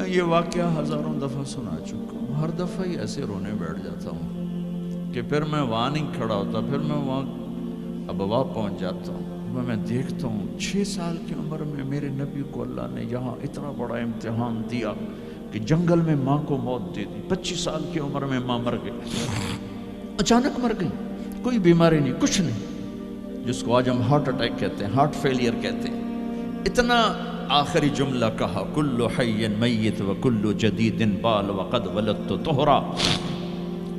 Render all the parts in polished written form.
یہ واقعہ ہزاروں دفعہ سنا چکا ہوں، ہر دفعہ ہی ایسے رونے بیٹھ جاتا ہوں کہ پھر میں وہاں نہیں کھڑا ہوتا، پھر میں وہاں ابوا پہنچ جاتا ہوں۔ میں دیکھتا ہوں 6 سال کی عمر میں میرے نبی کو اللہ نے یہاں اتنا بڑا امتحان دیا کہ جنگل میں ماں کو موت دے دی۔ 25 سال کی عمر میں ماں مر گئی، اچانک مر گئی، کوئی بیماری نہیں، کچھ نہیں، جس کو آج ہم ہارٹ اٹیک کہتے ہیں، ہارٹ فیلئر کہتے ہیں۔ اتنا آخری جملہ کہا، کل حی میت و کل جدید بال وقد ولدت طہرا۔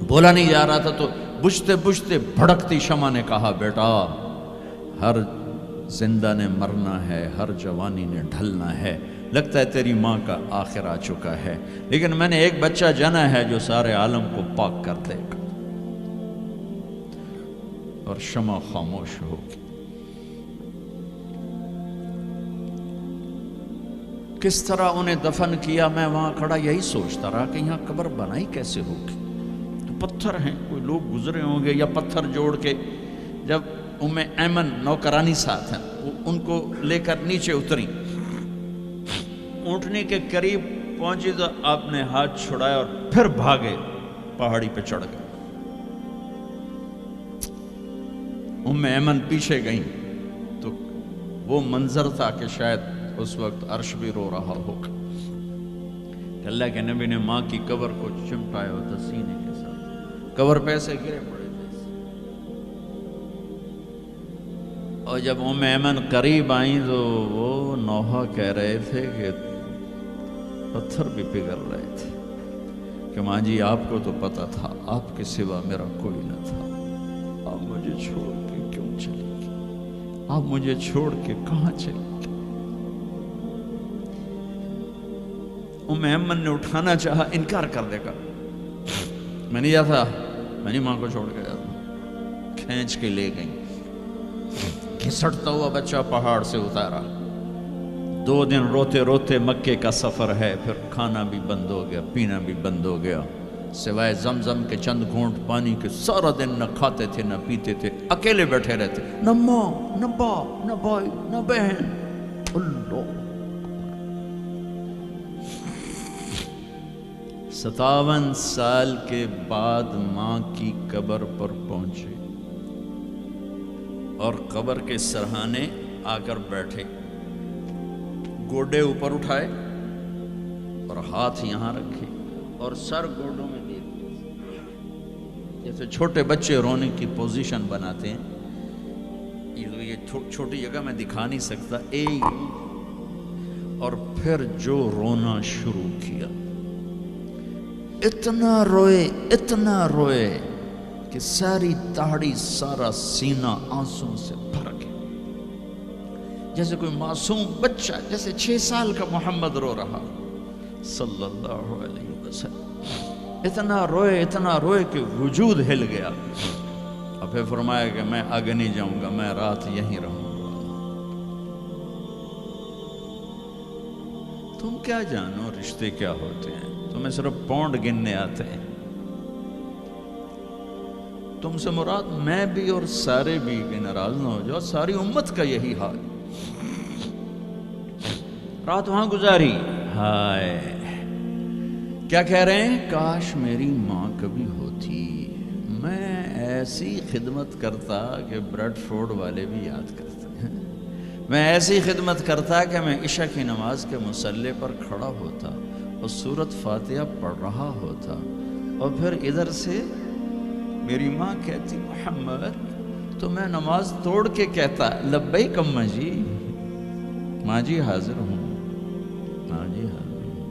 بولا نہیں جا رہا تھا تو بجھتے بجھتے بھڑکتی شمع نے کہا، بیٹا ہر زندہ نے مرنا ہے، ہر جوانی نے ڈھلنا ہے، لگتا ہے تیری ماں کا آخر آ چکا ہے، لیکن میں نے ایک بچہ جنا ہے جو سارے عالم کو پاک کر دے گا۔ اور شمع خاموش ہوگی۔ کس طرح انہیں دفن کیا، میں وہاں کھڑا یہی سوچتا رہا کہ یہاں قبر بنائی کیسے ہوگی۔ تو پتھر ہیں، کوئی لوگ گزرے ہوں گے یا پتھر جوڑ کے، جب ایمن نوکرانی ساتھ ہیں، وہ ان کو لے کر نیچے اتری، اونٹنی کے قریب پہنچی تو آپ نے ہاتھ چھڑایا اور پھر بھاگے، پہاڑی پہ چڑھ گئے۔ ایمن پیچھے گئیں تو وہ منظر تھا کہ شاید اس وقت عرش بھی رو رہا ہوگا کہ اللہ کے نبی نے ماں کی قبر کو چمٹایا ہوتا سینے کے ساتھ، قبر پہ سے گرے پڑے تھے۔ اور جب ایمن قریب آئیں تو وہ نوحہ کہہ رہے تھے کہ پتھر بھی پگھل رہے تھے کہ ماں جی آپ کو تو پتا تھا آپ کے سوا میرا کوئی نہ تھا، آپ مجھے چھوڑ کے کیوں چلی گئی، آپ مجھے چھوڑ کے کہاں چلی گئی۔ ایمن نے اٹھانا چاہا، انکار کر دے گا، میں نہیں جاتا، میں نہیں ماں کو چھوڑ کے جاتا۔ کھینچ کے لے گئیں، گھسٹتا ہوا بچہ پہاڑ سے اتارا۔ 2 دن روتے روتے مکے کا سفر ہے، پھر کھانا بھی بند ہو گیا، پینا بھی بند ہو گیا، سوائے زمزم کے چند گھونٹ پانی کے سارا دن نہ کھاتے تھے نہ پیتے تھے، اکیلے بیٹھے رہتے، نہ ماں نہ باپ نہ بھائی نہ بہن۔ اللہ 57 سال کے بعد ماں کی قبر پر پہنچے اور قبر کے سرہانے آ کر بیٹھے، گوڈے اوپر اٹھائے اور ہاتھ یہاں رکھے اور سر گوڈوں میں دے دیے، جیسے چھوٹے بچے رونے کی پوزیشن بناتے ہیں۔ یہ چھوٹی جگہ میں دکھا نہیں سکتا، اور پھر جو رونا شروع کیا، اتنا روئے کہ ساری داڑھی سارا سینہ آنسوں سے بھر گیا، جیسے کوئی معصوم بچہ، جیسے 6 سال کا محمد رو رہا صلی اللہ علیہ وسلم۔ اتنا روئے کہ وجود ہل گیا، اور پھر فرمایا کہ میں آگے نہیں جاؤں گا، میں رات یہیں رہوں گا۔ تم کیا جانو رشتے کیا ہوتے ہیں، تمہیں صرف پونڈ گننے آتے ہیں۔ تم سے مراد میں بھی اور سارے بھی، کہ ناراض نہ ہو جاؤ، ساری امت کا یہی حال۔ رات وہاں گزاری، ہائے کیا کہہ رہے ہیں، کاش میری ماں کبھی ہوتی، میں ایسی خدمت کرتا کہ بریڈ فورڈ والے بھی یاد کرتے ہیں، میں ایسی خدمت کرتا کہ میں عشاء کی نماز کے مصلی پر کھڑا ہوتا اور سورۃ فاتحہ پڑھ رہا ہوتا، اور پھر ادھر سے میری ماں کہتی محمد، تو میں نماز توڑ کے کہتا لبیک اماں جی، ماں جی حاضر ہوں، ماں جی حاضر ہوں۔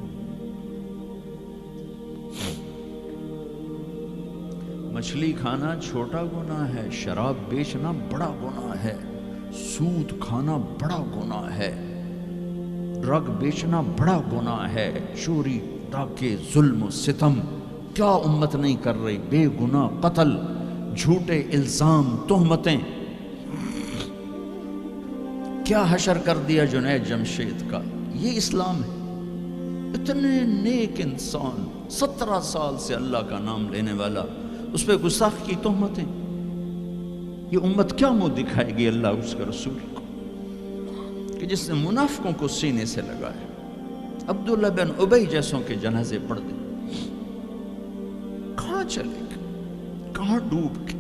مچھلی کھانا چھوٹا گناہ ہے، شراب بیچنا بڑا گناہ ہے، سود کھانا بڑا گناہ ہے، ڈرگ بیچنا بڑا گناہ ہے، چوری ڈاکے ظلم و ستم کیا امت نہیں کر رہی، بے گناہ قتل، جھوٹے الزام تہمتیں، کیا حشر کر دیا جنید جمشید کا۔ یہ اسلام ہے۔ اتنے نیک انسان، 17 سال سے اللہ کا نام لینے والا، اس پہ گستاخ کی تہمتیں، یہ امت کیا منہ دکھائے گی اللہ اس کے رسول کو، کہ جس نے منافقوں کو سینے سے لگایا۔ عبداللہ بن ابی جیسوں کے جنازے پڑھ دے. کہاں چلے گئے, کہاں ڈوب گئے.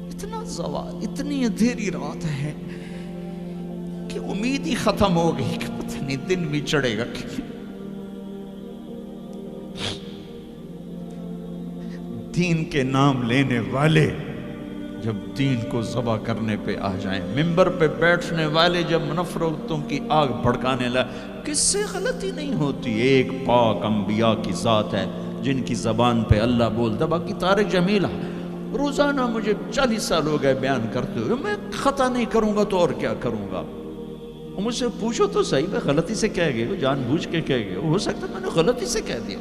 اتنا زوال, اتنی اندھیری رات ہے کہ امید ہی ختم ہو گئی کہ پتہ نہیں دن بھی چڑھے گا. دین کے نام لینے والے جب دین کو ذبح کرنے پہ آ جائیں, ممبر پہ بیٹھنے والے جب نفرتوں کی آگ بھڑکانے لگے, کس سے غلطی نہیں ہوتی. ایک پاک انبیاء کی ذات ہے جن کی زبان پہ اللہ بولتا. باقی طارق جمیل روزانہ مجھے 40 سال ہو گئے بیان کرتے ہوئے, میں خطا نہیں کروں گا تو اور کیا کروں گا. مجھ سے پوچھو تو صحیح, میں غلطی سے کہہ گئے, جان بوجھ کے کہہ گئے, ہو سکتا ہے میں نے غلطی سے کہہ دیا.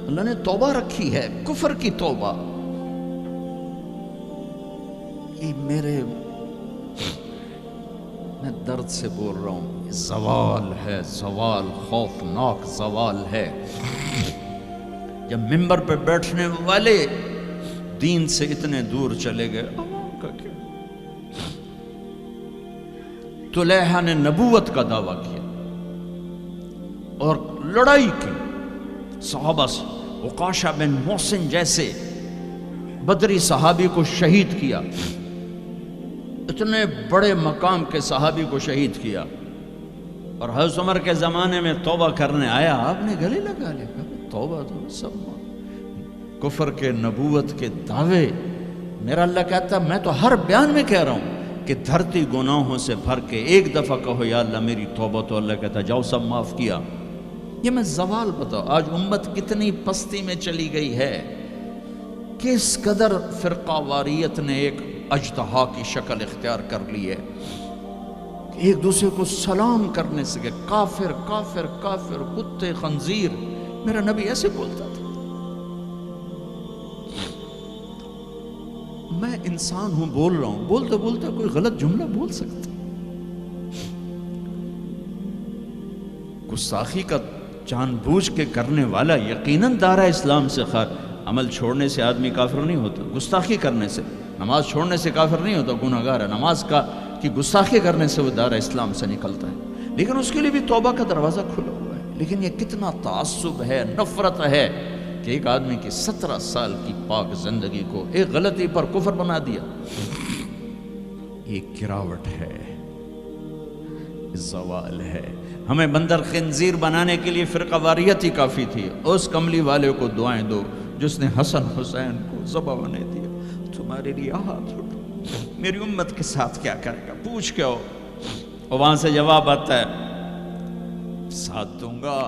اللہ نے توبہ رکھی ہے, کفر کی توبہ. یہ میں درد سے بول رہا ہوں, زوال ہے, زوال, خوفناک زوال ہے. جب ممبر پہ بیٹھنے والے دین سے اتنے دور چلے گئے, عوام کا کیا. طلحہ نے نبوت کا دعویٰ کیا اور لڑائی کی صحابہ سے. عکاشہ بن محسن جیسے بدری صحابی کو شہید کیا, اتنے بڑے مقام کے صحابی کو شہید کیا. اور حضرت عمر کے زمانے میں توبہ کرنے آیا, آپ نے گلے لگا لیا, توبہ تو سب کفر کے نبوت کے دعوے. میرا اللہ کہتا ہے میں تو ہر بیان میں کہہ رہا ہوں کہ دھرتی گناہوں سے بھر کے ایک دفعہ کہو یا اللہ میری توبہ, تو اللہ کہتا ہے جاؤ سب معاف کیا. یہ میں زوال بتاؤ, آج امت کتنی پستی میں چلی گئی ہے, کس قدر فرقہ واریت نے ایک اجتہا کی شکل اختیار کر لی ہے. ایک دوسرے کو سلام کرنے سے کہ کافر کافر کافر, کتے خنزیر. میرا نبی ایسے بولتا تھا. میں انسان ہوں, بول رہا ہوں, بولتا بولتا کوئی غلط جملہ بول سکتا. گستاخی کا جان بوجھ کے کرنے والا یقیناً دائرہ اسلام سے عمل چھوڑنے سے آدمی کافر نہیں ہوتا, گستاخی کرنے سے, نماز چھوڑنے سے کافر نہیں ہوتا, گناہگار ہے. نماز کی گستاخی کرنے سے وہ دائرہ اسلام سے نکلتا ہے, لیکن اس کے لیے بھی توبہ کا دروازہ کھلا ہوا ہے. لیکن یہ کتنا تعصب ہے, نفرت ہے کہ ایک آدمی کی 17 سال کی پاک زندگی کو ایک غلطی پر کفر بنا دیا. یہ گراوٹ ہے, زوال ہے. ہمیں بندر خنزیر بنانے کے لیے فرقہ واریت ہی کافی تھی. اس کملی والے کو دعائیں دو جس نے حسن حسین کو ذبح بنے دیا. تمہارے لیے ہاتھ اٹھو, میری امت کے ساتھ کیا کرے گا, پوچھ کے ہو. اور وہاں سے جواب آتا ہے ساتھ دوں گا.